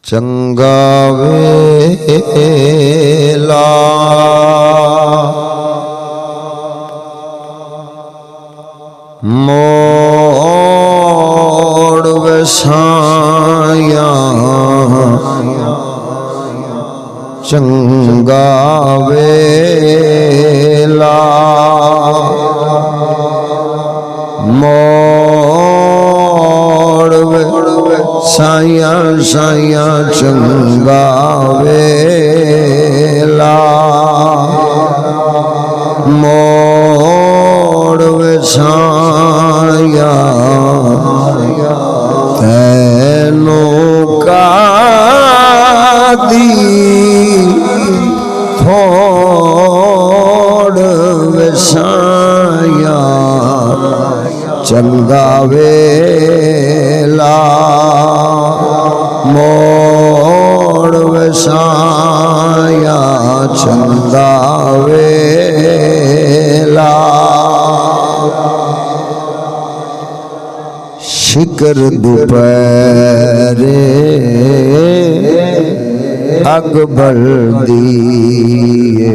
चंगा वेला मोड़ वसाया चंगा वेला मोड़ वसाया साया चंगा वेला मोड़ वसाया तैनू का दी थोड़ वसाया चंगा वेला मोड़ वसाया चंगा वेला शिकर दोपहरे अग बल दिए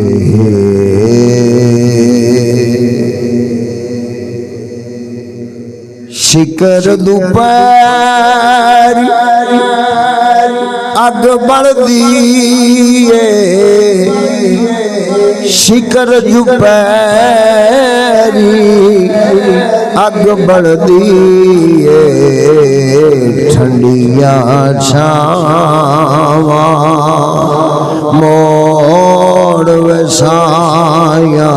शिकर दोपहर अग बल दिए शिकर दोपहरी अग बढ़ दिए ठंडिया छावा मोड़ वसाया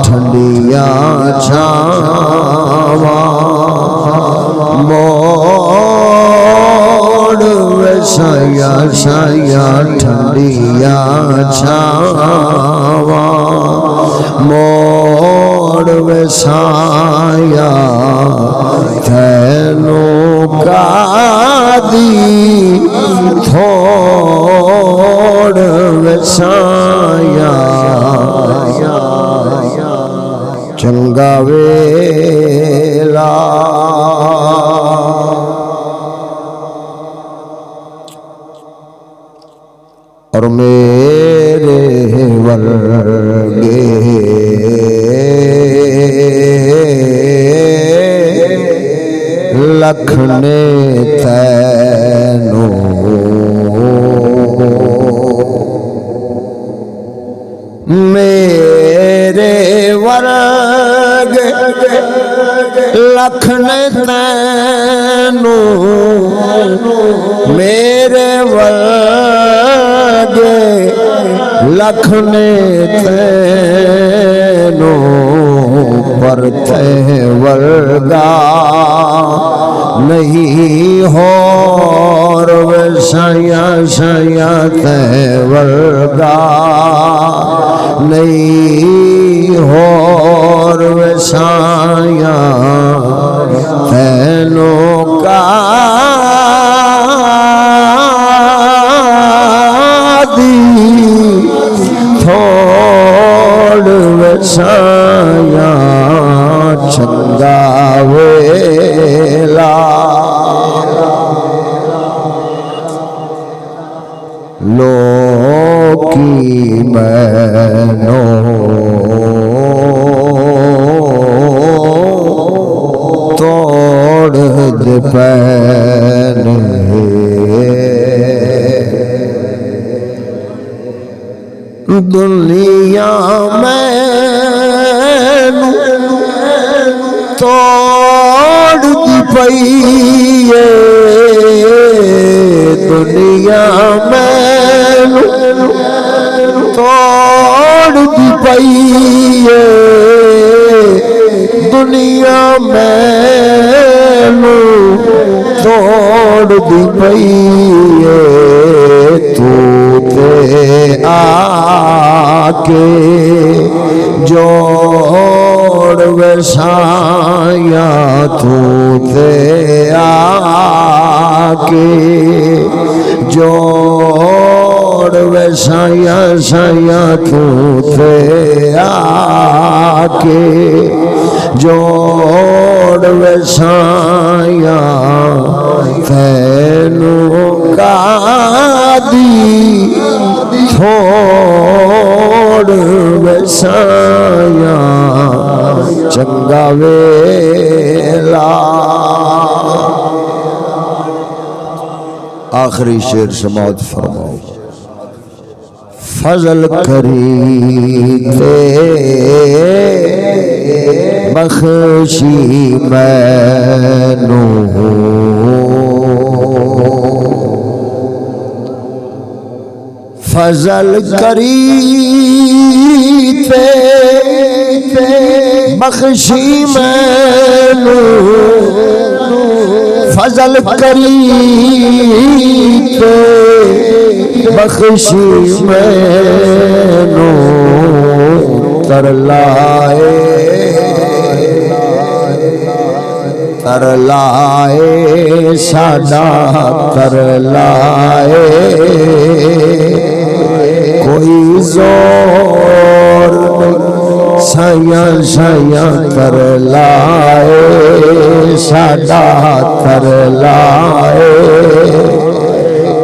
ठंडिया छावा मोड़ वसाया साया ठंडिया छावा मोड़ वसाया तैनू का दी थोड़ वसाया चंगा वेला और मेरे वर्गे लखने तैनू मेरे वर्ग लखने तैनू मेरे वर्ग लखने तैनू पर ते वर्गा नहीं होर वसाया साया ते वर्गा नहीं होर वसाया तैनू का दी थोड़ वसाया चंगा वेला लोकी मैनो तोड़ दे पैने दुनिया में तोड़ दी पई दुनिया में तोड़ दी पई दुनिया में तोड़ दी पई तू ते आके जोड़ वसाया तू ते आके जोड़ वसाया साया तू ते आके जोड़ वसाया तैनू का दी थोड़ वसाया चंगा वेला। आखिरी शेर समात फरमाओ। फजल करी थे बख्शी मैनू फजल करी थे बख्शी मैनू फजल करी थे बख्शी मैनू तरलाए साडा तरलाए कोई जोर साया साया तरलाए साडा तरलाए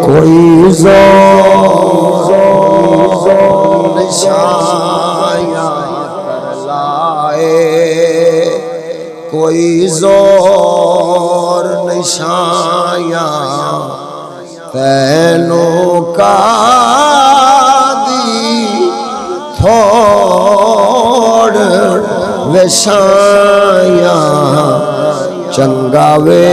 कोई जोर साया तरलाए कोई जोर निशाया तैनों का दी थोड़ वसाया चंगा वेला।